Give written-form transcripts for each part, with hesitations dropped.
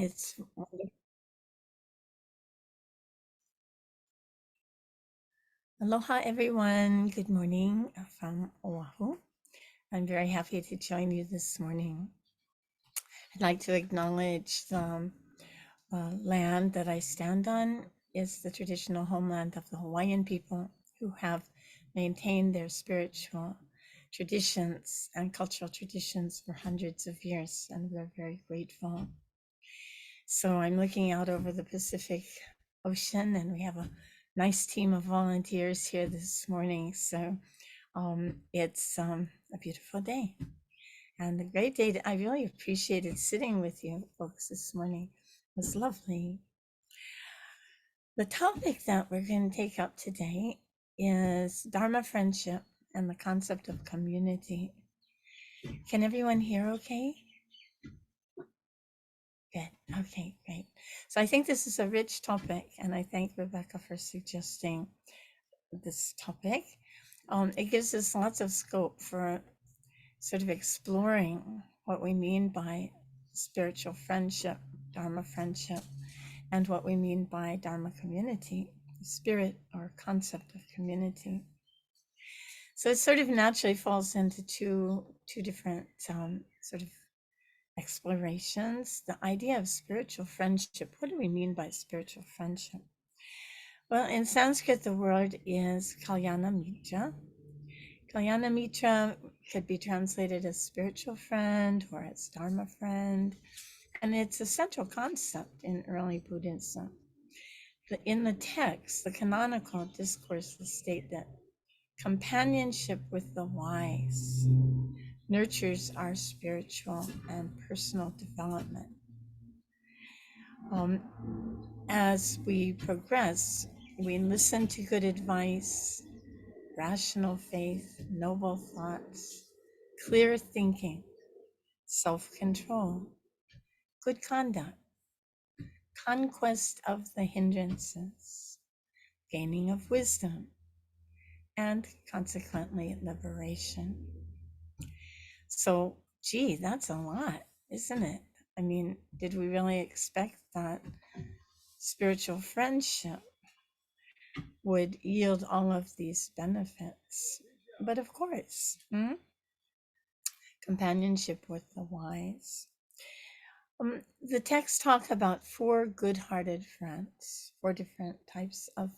It's wonderful. Aloha, everyone. Good morning from Oahu. I'm very happy to join you this morning. I'd like to acknowledge the land that I stand on is the traditional homeland of the Hawaiian people who have maintained their spiritual traditions and cultural traditions for hundreds of years, and we're very grateful. So I'm looking out over the Pacific Ocean, and we have a nice team of volunteers here this morning. So it's a beautiful day and a great day. I really appreciated sitting with you folks this morning. It was lovely. The topic that we're going to take up today is Dharma friendship and the concept of community. Can everyone hear okay? Good. Okay, great. So I think this is a rich topic, and I thank Rebecca for suggesting this topic. It gives us lots of scope for sort of exploring what we mean by spiritual friendship, Dharma friendship, and what we mean by Dharma community, spirit or concept of community. So it sort of naturally falls into two different sort of explorations. The idea of spiritual friendship. What do we mean by spiritual friendship? Well, in Sanskrit, the word is Kalyana Mitra. Kalyana Mitra could be translated as spiritual friend or as Dharma friend, and it's a central concept in early Buddhism. In the text, the canonical discourses state that companionship with the wise nurtures our spiritual and personal development. As we progress, we listen to good advice, rational faith, noble thoughts, clear thinking, self-control, good conduct, conquest of the hindrances, gaining of wisdom, and consequently liberation. So, gee, that's a lot, isn't it? I mean, did we really expect that spiritual friendship would yield all of these benefits? But of course, companionship with the wise. The texts talk about four good-hearted friends, four different types of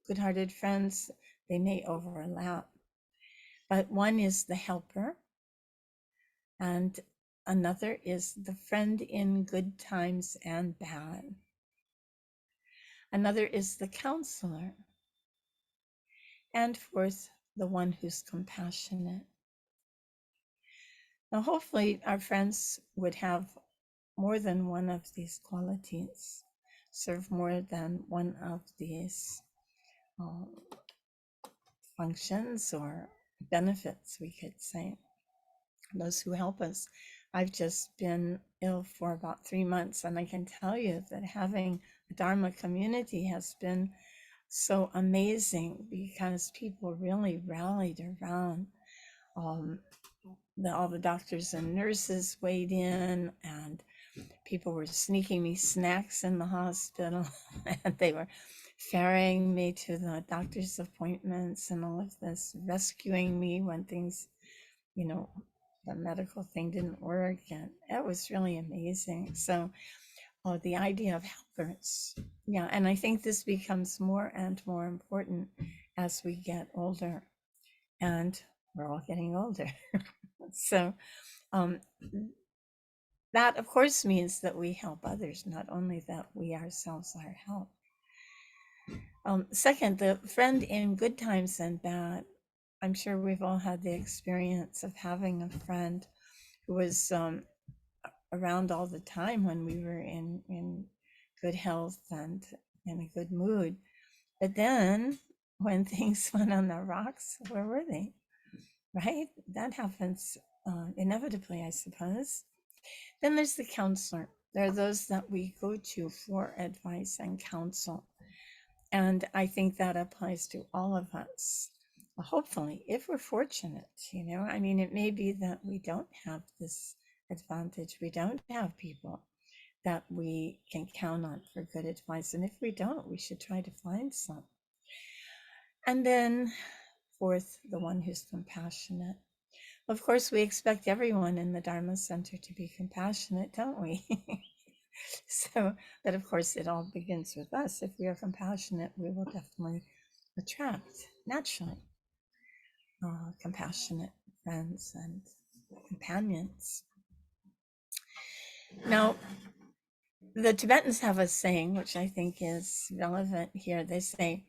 good-hearted friends. They may overlap, but one is the helper, and another is the friend in good times and bad. Another is the counselor, and fourth, the one who's compassionate. Now, hopefully, our friends would have more than one of these qualities, serve more than one of these functions or benefits, we could say. Those who help us. I've just been ill for about 3 months, and I can tell you that having a Dharma community has been so amazing because people really rallied around. All the doctors and nurses weighed in, and people were sneaking me snacks in the hospital, and they were ferrying me to the doctor's appointments and all of this, rescuing me when things, the medical thing didn't work, and it was really amazing. So the idea of helpers, and I think this becomes more and more important as we get older, and we're all getting older. So that of course means that we help others, not only that we ourselves are helped. Second, the friend in good times and bad. I'm sure we've all had the experience of having a friend who was around all the time when we were in good health and in a good mood. But then when things went on the rocks, where were they? Right? That happens inevitably, I suppose. Then there's the counselor. There are those that we go to for advice and counsel. And I think that applies to all of us. Hopefully, if we're fortunate, it may be that we don't have this advantage. We don't have people that we can count on for good advice. And if we don't, we should try to find some. And then, fourth, the one who's compassionate. Of course, we expect everyone in the Dharma Center to be compassionate, don't we? So, but of course, it all begins with us. If we are compassionate, we will definitely attract naturally compassionate friends and companions. Now, the Tibetans have a saying, which I think is relevant here. They say,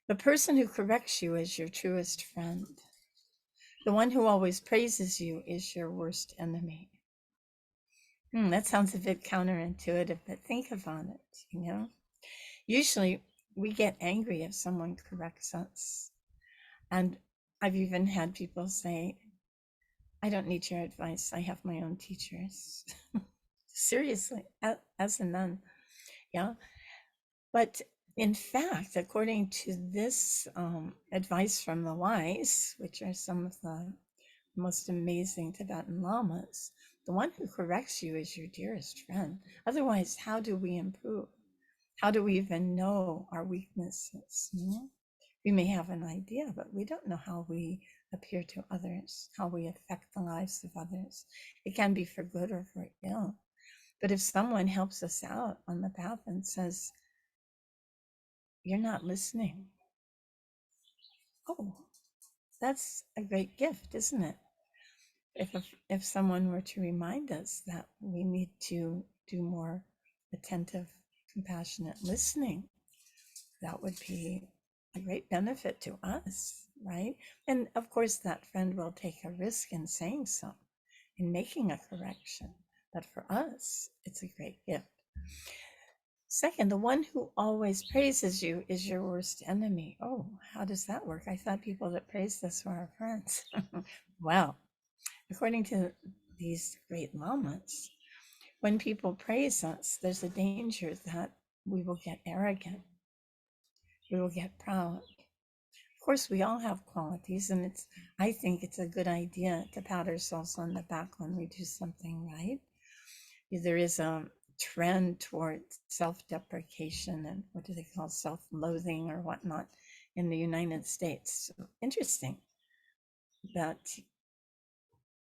the person who corrects you is your truest friend. The one who always praises you is your worst enemy. That sounds a bit counterintuitive, but think about it, Usually we get angry if someone corrects us. And I've even had people say, I don't need your advice. I have my own teachers. Seriously, as a nun. Yeah. But in fact, according to this advice from the wise, which are some of the most amazing Tibetan lamas, the one who corrects you is your dearest friend. Otherwise, how do we improve? How do we even know our weaknesses? We may have an idea, but we don't know how we appear to others, how we affect the lives of others. It can be for good or for ill. But if someone helps us out on the path and says, you're not listening, oh, that's a great gift, isn't it? If someone were to remind us that we need to do more attentive, compassionate listening, that would be a great benefit to us, right? And of course, that friend will take a risk in saying so, in making a correction. But for us, it's a great gift. Second, the one who always praises you is your worst enemy. Oh, how does that work? I thought people that praised us were our friends. Well, according to these great lamas, when people praise us, there's a danger that we will get arrogant. We will get proud. Of course, we all have qualities, and I think it's a good idea to pat ourselves on the back when we do something right. There is a trend toward self-deprecation and what do they call self-loathing or whatnot in the United States. So interesting that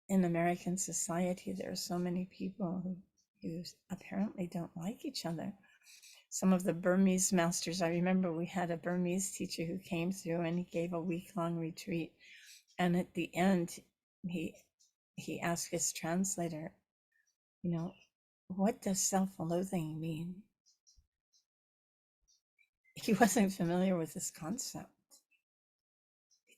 in American society there are so many people who apparently don't like each other. Some of the Burmese masters, I remember we had a Burmese teacher who came through and he gave a week-long retreat, and at the end he asked his translator, what does self-loathing mean? He wasn't familiar with this concept.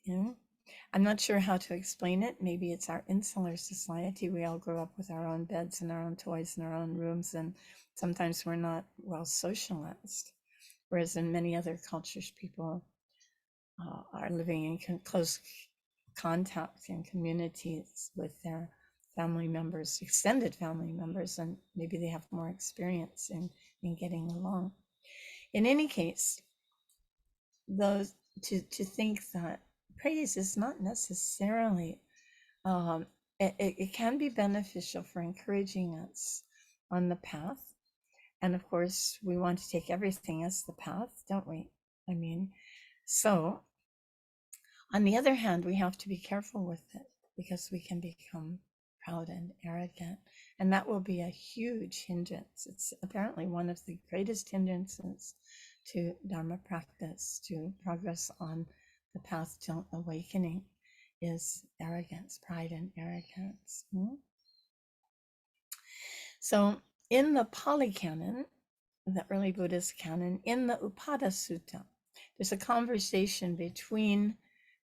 I'm not sure how to explain it. Maybe it's our insular society. We all grow up with our own beds and our own toys and our own rooms, and sometimes we're not well socialized. Whereas in many other cultures, people are living in close contact in communities with their family members, extended family members, and maybe they have more experience in getting along. In any case, those to think that praise is not necessarily it can be beneficial for encouraging us on the path, and of course we want to take everything as the path, don't we? So on the other hand, we have to be careful with it because we can become proud and arrogant, and that will be a huge hindrance. It's apparently one of the greatest hindrances to Dharma practice, to progress on the path to awakening, is arrogance, pride and arrogance. So in the Pali Canon, the early Buddhist canon, in the Upada Sutta, there's a conversation between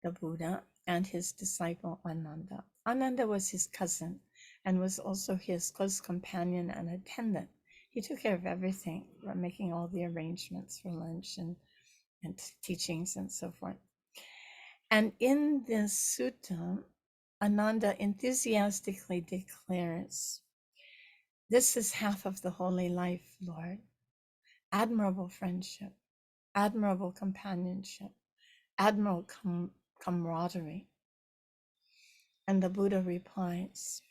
the Buddha and his disciple Ananda. Ananda was his cousin and was also his close companion and attendant. He took care of everything, making all the arrangements for lunch and teachings and so forth. And in this sutta, Ananda enthusiastically declares, "This is half of the holy life, Lord. Admirable friendship, admirable companionship, admirable camaraderie." And the Buddha replies,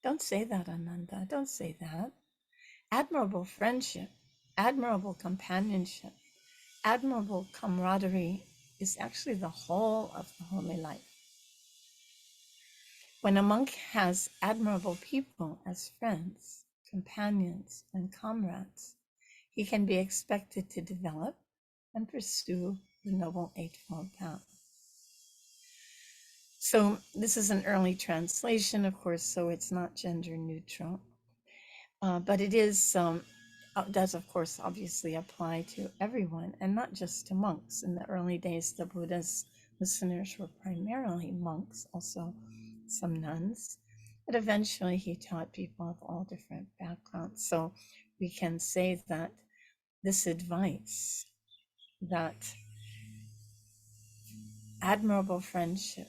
"Don't say that, Ananda, don't say that. Admirable friendship, admirable companionship, admirable camaraderie is actually the whole of the holy life. When a monk has admirable people as friends, companions, and comrades, he can be expected to develop and pursue the Noble Eightfold Path. So this is an early translation, of course, so it's not gender neutral, but it does, of course, obviously apply to everyone and not just to monks. In the early days, the Buddha's listeners were primarily monks, also some nuns, but eventually he taught people of all different backgrounds. So we can say that this advice, that admirable friendship,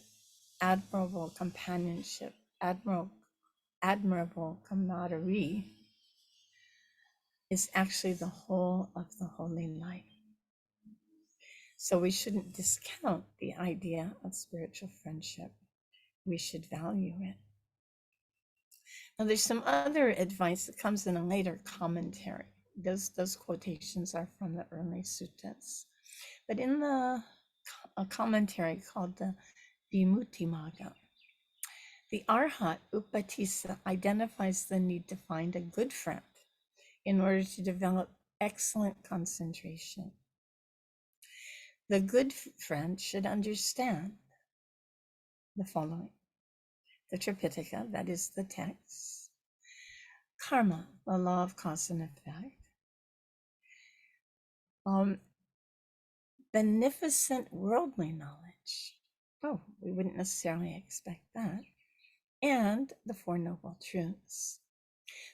admirable companionship, admirable camaraderie is actually the whole of the holy life. So we shouldn't discount the idea of spiritual friendship. We should value it. Now there's some other advice that comes in a later commentary. Those quotations are from the early suttas. But in a commentary called the Vimuttimagga, the Arhat Upatissa identifies the need to find a good friend in order to develop excellent concentration. The good friend should understand the following: the Tripitaka, that is the text; karma, the law of cause and effect; beneficent worldly knowledge. Oh, we wouldn't necessarily expect that. And the Four Noble Truths.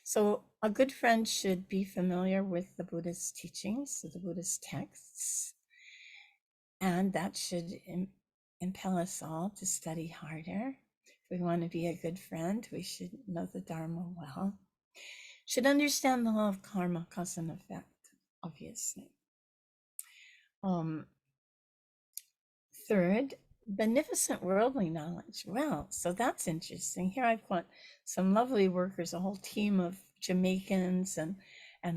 So a good friend should be familiar with the Buddhist teachings, the Buddhist texts, and that should impel us all to study harder. If we want to be a good friend, we should know the Dharma well. Should understand the law of karma, cause and effect, obviously. Third, beneficent worldly knowledge. Well, so that's interesting. Here I've got some lovely workers, a whole team of Jamaicans and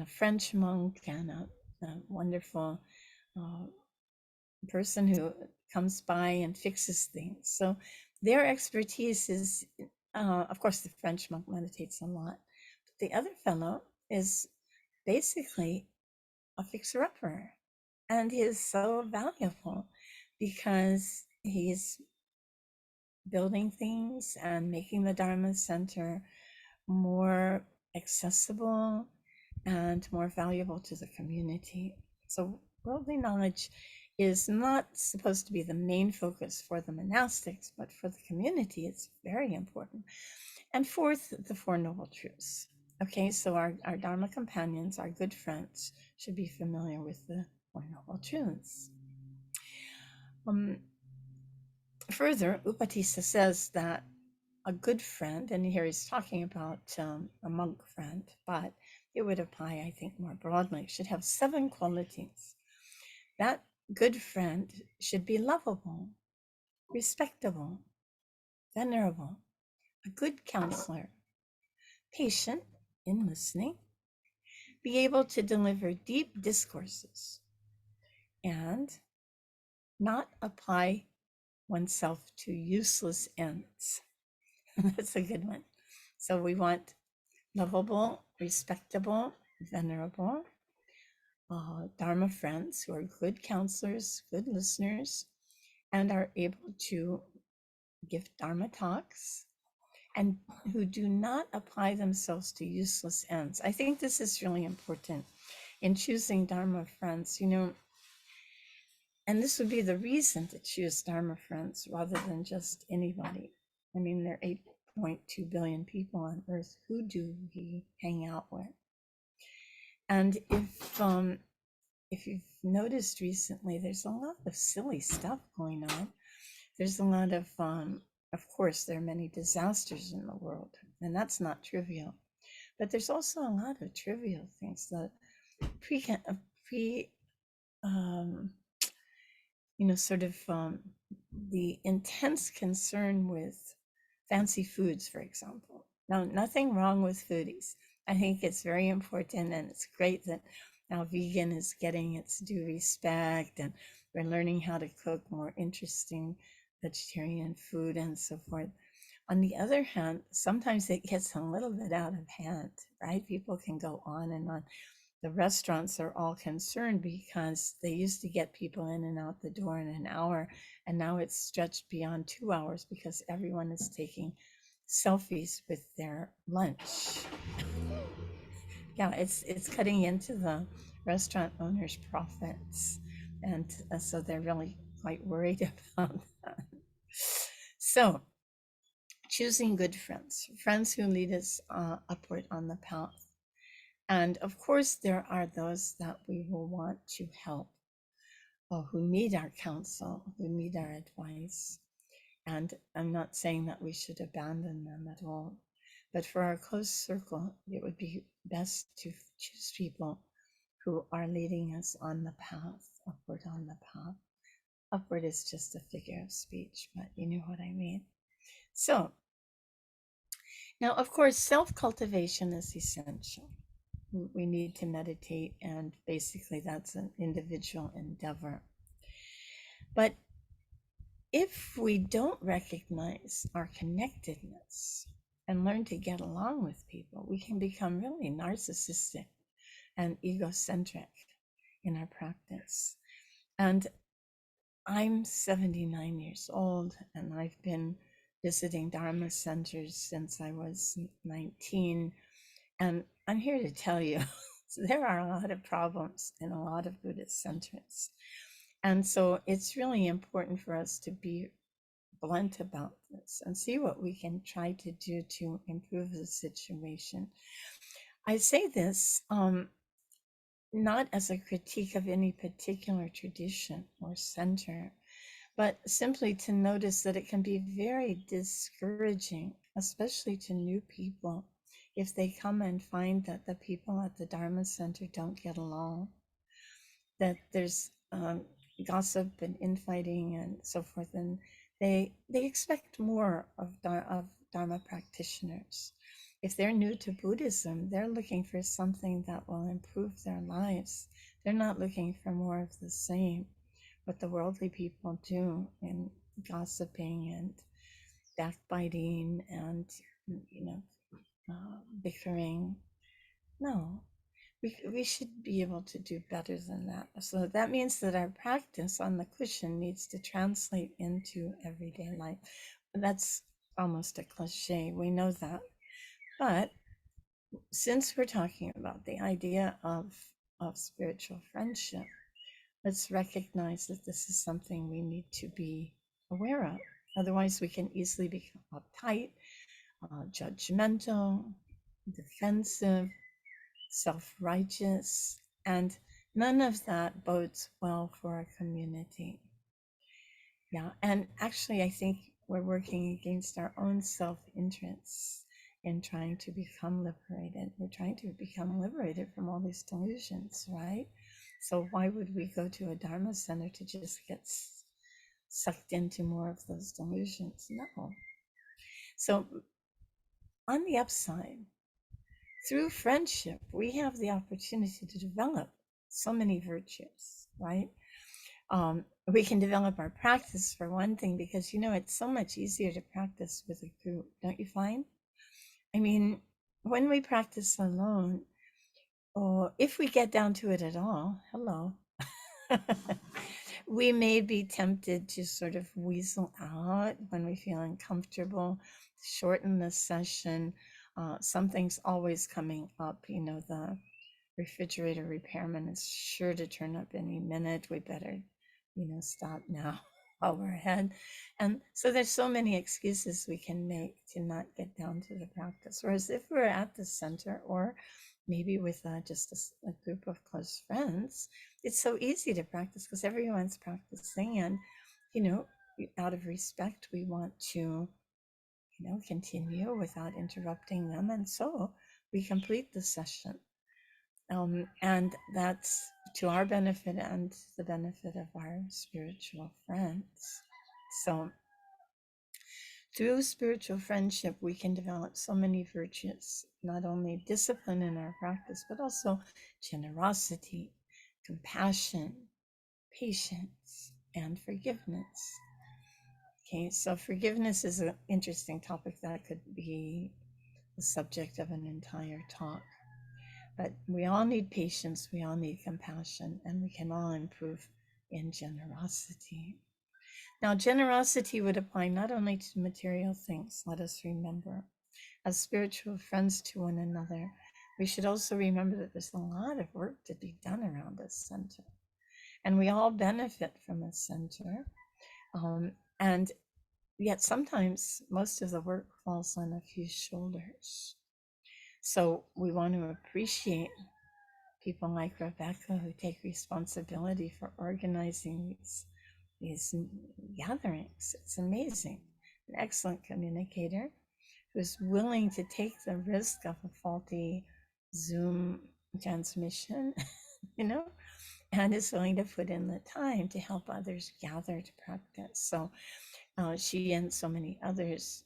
a French monk and a wonderful person who comes by and fixes things. So their expertise is, of course, the French monk meditates a lot. But the other fellow is basically a fixer-upper. And he is so valuable because he's building things and making the Dharma Center more accessible and more valuable to the community. So worldly knowledge is not supposed to be the main focus for the monastics, but for the community, it's very important. And fourth, the Four Noble Truths. Okay, so our Dharma companions, our good friends, should be familiar with the Four Noble Truths. Further, Upatissa says that a good friend, and here he's talking about a monk friend, but it would apply, I think, more broadly, should have 7 qualities. That good friend should be lovable, respectable, venerable, a good counselor, patient in listening, be able to deliver deep discourses, and not apply oneself to useless ends. That's a good one. So we want lovable, respectable, venerable Dharma friends who are good counselors, good listeners, and are able to give Dharma talks, and who do not apply themselves to useless ends. I think this is really important in choosing Dharma friends, and this would be the reason to choose Dharma friends rather than just anybody. I mean, there are 8.2 billion people on Earth. Who do we hang out with? And if you've noticed recently, there's a lot of silly stuff going on. There's a lot of course, there are many disasters in the world, and that's not trivial. But there's also a lot of trivial things. The the intense concern with fancy foods, for example. Now, nothing wrong with foodies. I think it's very important, and it's great that now vegan is getting its due respect, and we're learning how to cook more interesting vegetarian food and so forth. On the other hand, sometimes it gets a little bit out of hand, right? People can go on and on. The restaurants are all concerned because they used to get people in and out the door in an hour, and now it's stretched beyond 2 hours because everyone is taking selfies with their lunch. Yeah, it's cutting into the restaurant owners' profits, and so they're really quite worried about that. So, choosing good friends, friends who lead us upward on the path. And of course, there are those that we will want to help, or who need our counsel, who need our advice. And I'm not saying that we should abandon them at all, but for our close circle, it would be best to choose people who are leading us on the path, upward on the path. Upward is just a figure of speech, but you know what I mean. So, now, of course, self-cultivation is essential. We need to meditate, and basically that's an individual endeavor. But if we don't recognize our connectedness and learn to get along with people, we can become really narcissistic and egocentric in our practice. And I'm 79 years old, and I've been visiting Dharma centers since I was 19. And I'm here to tell you, there are a lot of problems in a lot of Buddhist centers. And so it's really important for us to be blunt about this and see what we can try to do to improve the situation. I say this not as a critique of any particular tradition or center, but simply to notice that it can be very discouraging, especially to new people, if they come and find that the people at the Dharma Center don't get along, that there's gossip and infighting and so forth, and they expect more of Dharma practitioners. If they're new to Buddhism, they're looking for something that will improve their lives. They're not looking for more of the same, what the worldly people do in gossiping and backbiting and bickering. No, we should be able to do better than that. So that means that our practice on the cushion needs to translate into everyday life. That's almost a cliche, we know that. But since we're talking about the idea of spiritual friendship, let's recognize that this is something we need to be aware of. Otherwise, we can easily become uptight, judgmental, defensive, self-righteous, and none of that bodes well for a community. Yeah, and actually, I think we're working against our own self-interests in trying to become liberated. We're trying to become liberated from all these delusions, right? So why would we go to a Dharma center to just get sucked into more of those delusions? No. So on the upside, through friendship, we have the opportunity to develop so many virtues, right? We can develop our practice for one thing, because it's so much easier to practice with a group, don't you find? I mean, when we practice alone, or if we get down to it at all, hello, we may be tempted to sort of weasel out when we feel uncomfortable, shorten the session. Something's always coming up, the refrigerator repairman is sure to turn up any minute. We better, stop now while we're ahead. And so there's so many excuses we can make to not get down to the practice. Whereas if we're at the center, or maybe with just a group of close friends, it's so easy to practice because everyone's practicing, and out of respect, we want to continue without interrupting them, and so we complete the session, and that's to our benefit and the benefit of our spiritual friends. So Through spiritual friendship, we can develop so many virtues, not only discipline in our practice, but also generosity, compassion, patience, and forgiveness. Okay, so forgiveness is an interesting topic that could be the subject of an entire talk. But we all need patience, we all need compassion, and we can all improve in generosity. Now, generosity would apply not only to material things, let us remember. As spiritual friends to one another, we should also remember that there's a lot of work to be done around this center. And we all benefit from a center. And yet sometimes most of the work falls on a few shoulders. So we want to appreciate people like Rebecca who take responsibility for organizing these gatherings. It's amazing. An excellent communicator who's willing to take the risk of a faulty Zoom transmission, you know, and is willing to put in the time to help others gather to practice. So she and so many others,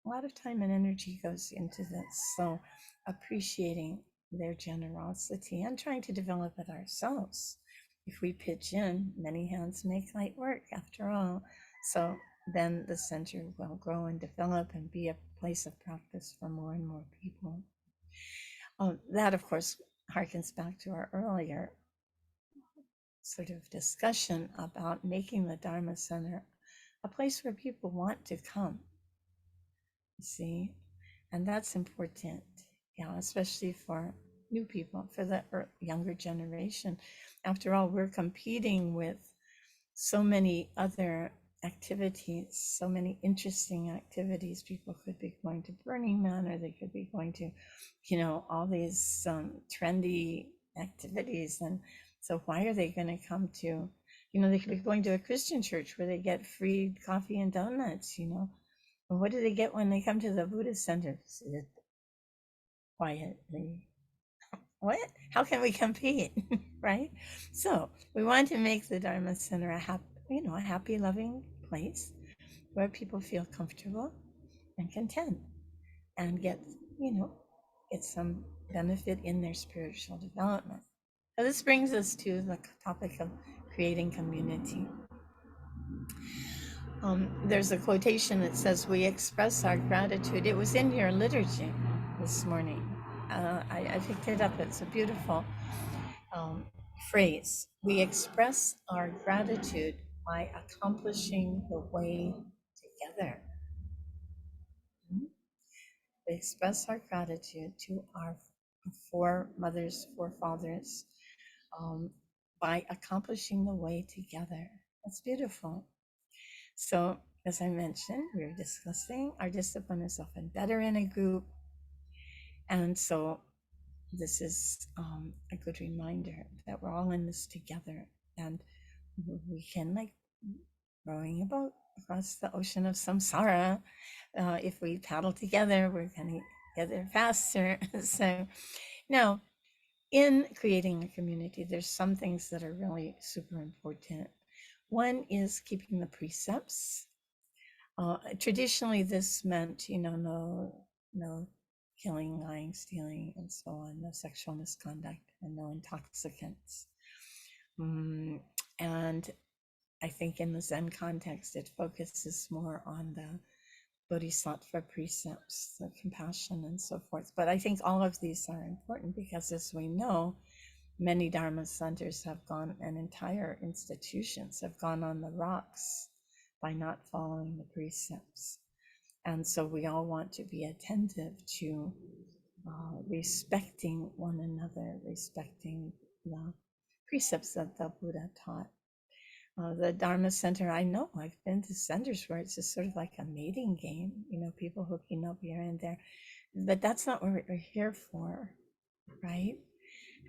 a lot of time and energy goes into this. So appreciating their generosity and trying to develop it ourselves. If we pitch in, many hands make light work after all. So then the center will grow and develop and be a place of practice for more and more people. That, of course, harkens back to our earlier sort of discussion about making the Dharma Center a place where people want to come. See, and that's important, yeah, especially for new people, for the younger generation. After all, we're competing with so many other activities, so many interesting activities. People could be going to Burning Man, or they could be going to, all these trendy activities. And so why are they going to come to, they could be going to a Christian church where they get free coffee and donuts, And what do they get when they come to the Buddhist center? Sit quietly. What? How can we compete? Right? So we want to make the Dharma Center a happy, loving place where people feel comfortable and content and get some benefit in their spiritual development. So this brings us to the topic of creating community. There's a quotation that says, "We express our gratitude." It was in your liturgy this morning. I picked it up. It's a beautiful phrase. We express our gratitude by accomplishing the way together. We express our gratitude to our foremothers, forefathers, by accomplishing the way together. That's beautiful. So, as I mentioned, we were discussing our discipline is often better in a group. And so this is a good reminder that we're all in this together, and we can, like rowing a boat across the ocean of samsara. If we paddle together, we're going to get there faster. So now, in creating a community, there's some things that are really super important. One is keeping the precepts. Traditionally, this meant, no killing, lying, stealing, and so on, no sexual misconduct, and no intoxicants. And I think in the Zen context, it focuses more on the Bodhisattva precepts, the compassion, and so forth. But I think all of these are important because, as we know, many Dharma centers have gone, and entire institutions have gone on the rocks by not following the precepts. And so we all want to be attentive to respecting one another, respecting the precepts that the Buddha taught. The Dharma Center, I know, I've been to centers where it's just sort of like a mating game, people hooking up here and there. But that's not what we're here for, right?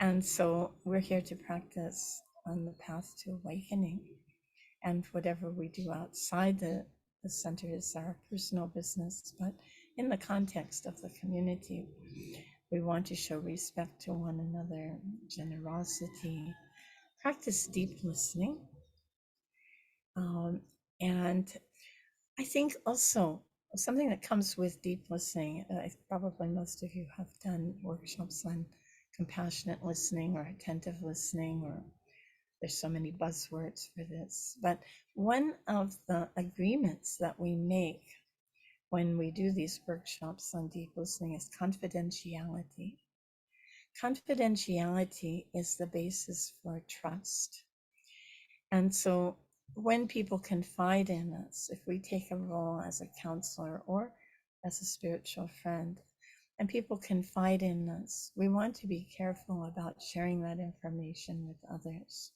And so we're here to practice on the path to awakening. And whatever we do outside the center is our personal business. But in the context of the community, we want to show respect to one another, generosity, practice deep listening. And I think also something that comes with deep listening. Probably most of you have done workshops on compassionate listening or attentive listening, or there's so many buzzwords for this. But one of the agreements that we make when we do these workshops on deep listening is confidentiality. Confidentiality is the basis for trust. And so when people confide in us, if we take a role as a counselor or as a spiritual friend, and people confide in us, we want to be careful about sharing that information with others.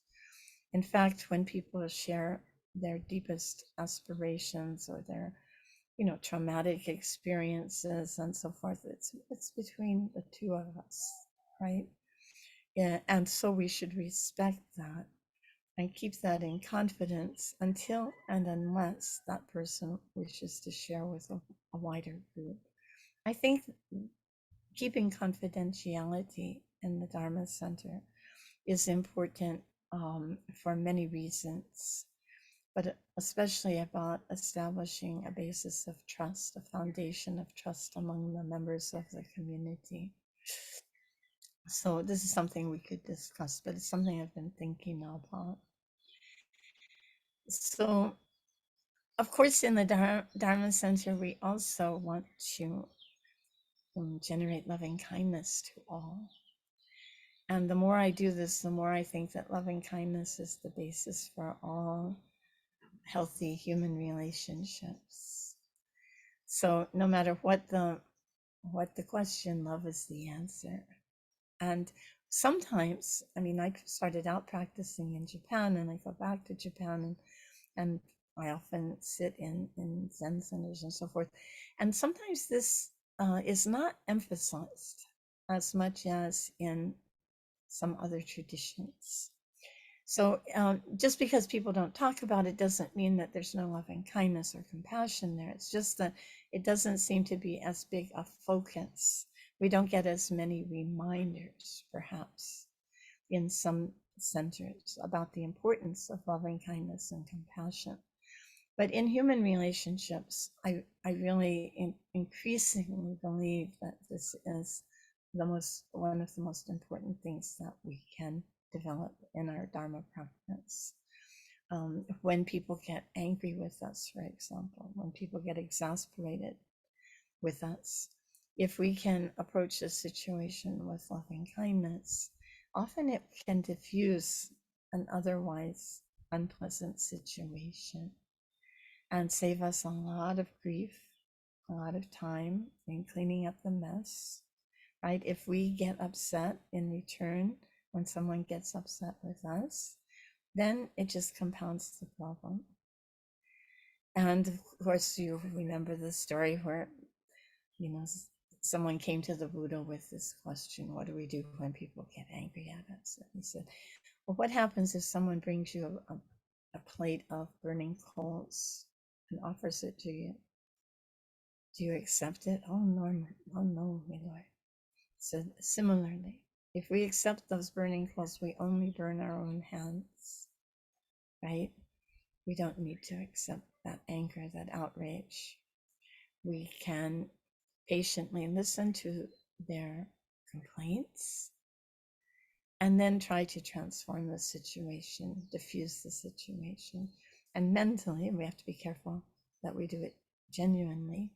In fact, when people share their deepest aspirations or their, traumatic experiences and so forth, it's between the two of us, right? Yeah, and so we should respect that and keep that in confidence until and unless that person wishes to share with a wider group. I think keeping confidentiality in the Dharma Center is important for many reasons, but especially about establishing a basis of trust, a foundation of trust among the members of the community. So this is something we could discuss, but it's something I've been thinking about. So, of course, in the Dharma Center, we also want to generate loving kindness to all. And the more I do this, the more I think that loving kindness is the basis for all healthy human relationships. So no matter what the question, love is the answer. And sometimes, I mean, I started out practicing in Japan, and I go back to Japan, and I often sit in Zen centers and so forth. And sometimes this is not emphasized as much as in some other traditions. So just because people don't talk about it doesn't mean that there's no loving kindness or compassion there. It's just that it doesn't seem to be as big a focus. We don't get as many reminders, perhaps, in some centers about the importance of loving kindness and compassion. But in human relationships, I really increasingly believe that this is one of the most important things that we can develop in our Dharma practice. When people get angry with us, for example, when people get exasperated with us, if we can approach the situation with loving kindness, often it can diffuse an otherwise unpleasant situation and save us a lot of grief, a lot of time in cleaning up the mess, right? If we get upset in return when someone gets upset with us, then it just compounds the problem. And of course, you remember the story where, someone came to the Buddha with this question: what do we do when people get angry at us? And he said, well, what happens if someone brings you a plate of burning coals and offers it to you? Do you accept it? Oh, no, oh, no, my Lord. So similarly, if we accept those burning coals, we only burn our own hands, right? We don't need to accept that anger, that outrage. We can patiently listen to their complaints and then try to transform the situation, diffuse the situation. And mentally, we have to be careful that we do it genuinely,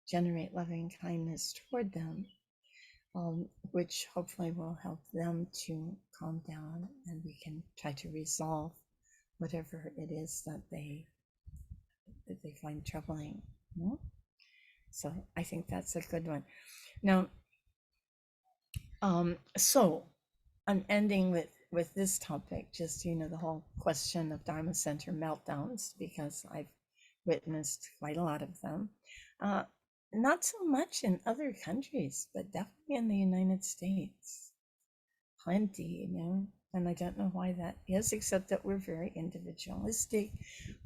generate loving kindness toward them, which hopefully will help them to calm down, and we can try to resolve whatever it is that they find troubling. So I think that's a good one. Now, so I'm ending with this topic, just, the whole question of Dharma Center meltdowns, because I've witnessed quite a lot of them. Not so much in other countries, but definitely in the United States. Plenty, and I don't know why that is, except that we're very individualistic.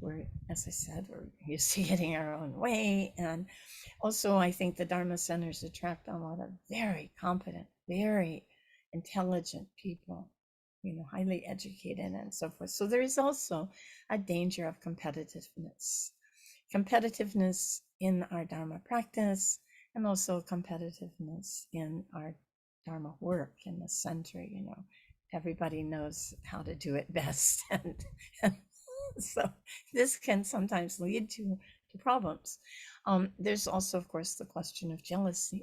We're, as I said, we're used to getting our own way. And also, I think the Dharma centers attract a lot of very competent, very intelligent people, highly educated and so forth. So there is also a danger of competitiveness. Competitiveness in our Dharma practice, and also competitiveness in our Dharma work in the center. Everybody knows how to do it best. And so this can sometimes lead to problems. There's also, of course, the question of jealousy.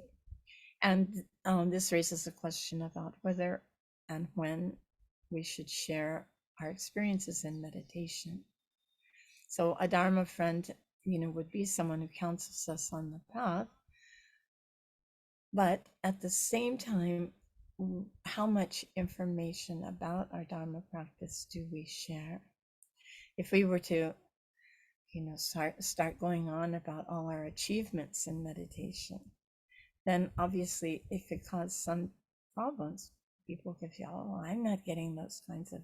And this raises a question about whether and when we should share our experiences in meditation. So a Dharma friend, would be someone who counsels us on the path. But at the same time, how much information about our Dharma practice do we share? If we were to, start going on about all our achievements in meditation, then obviously it could cause some problems. People could feel, oh, I'm not getting those kinds of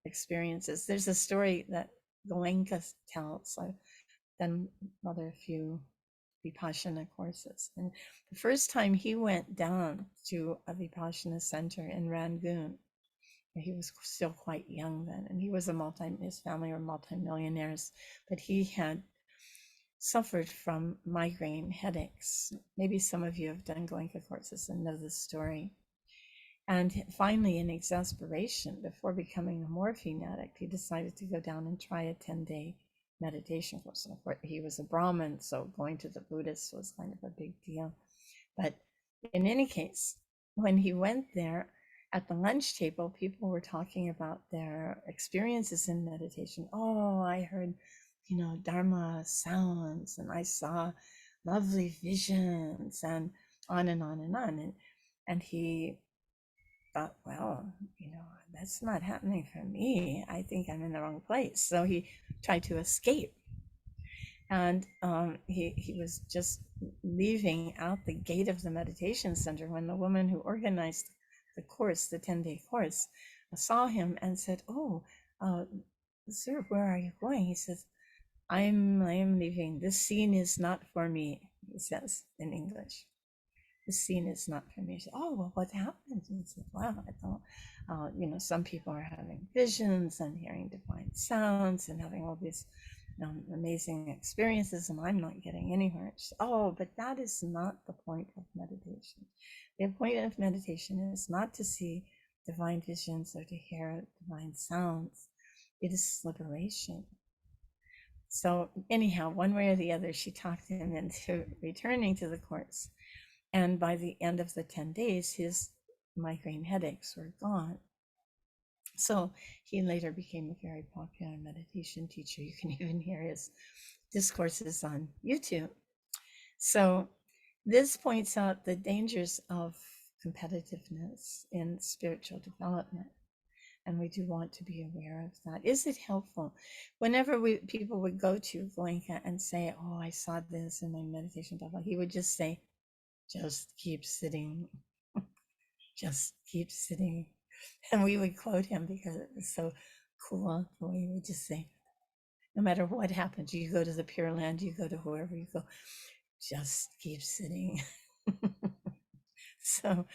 experiences. There's a story that Goenka tells. I've done rather a few Vipassana courses. And the first time he went down to a Vipassana center in Rangoon, he was still quite young then, and he was his family were multimillionaires, but he had suffered from migraine headaches. Maybe some of you have done Goenka courses and know this story. And finally, in exasperation, before becoming a morphine addict, he decided to go down and try a 10-day meditation course. And of course, he was a Brahmin, so going to the Buddhists was kind of a big deal. But in any case, when he went there, at the lunch table, people were talking about their experiences in meditation. Oh, I heard, Dharma sounds, and I saw lovely visions, and on and on and on. And he thought, well, that's not happening for me. I think I'm in the wrong place. So he tried to escape. And he was just leaving out the gate of the meditation center when the woman who organized the course, the 10-day course, saw him and said, oh, sir, where are you going? He says, I am leaving. This scene is not for me, he says in English. This scene is not for me. She said, oh, well, what happened? And he said, wow, I thought, some people are having visions and hearing divine sounds and having all these amazing experiences, and I'm not getting anywhere. She said, oh, but that is not the point of meditation. The point of meditation is not to see divine visions or to hear divine sounds. It is liberation. So anyhow, one way or the other, she talked him into returning to the course. And by the end of the 10 days, his migraine headaches were gone. So he later became a very popular meditation teacher. You can even hear his discourses on YouTube. So this points out the dangers of competitiveness in spiritual development. And we do want to be aware of that. Is it helpful? Whenever people would go to Goenka and say, oh, I saw this in my meditation, blah, blah, he would just say, just keep sitting. Just keep sitting. And we would quote him because it was so cool. We would just say, no matter what happens, you go to the Pure Land, you go to whoever you go, just keep sitting. So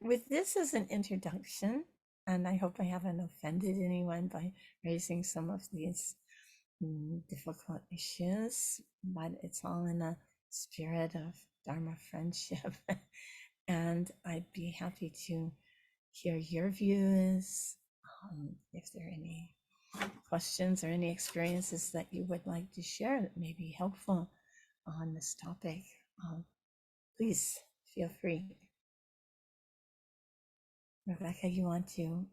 with this as an introduction, and I hope I haven't offended anyone by raising some of these difficult issues, but it's all in a spirit of Dharma friendship. And I'd be happy to hear your views. If there are any questions or any experiences that you would like to share that may be helpful on this topic, please feel free. Rebecca, you want to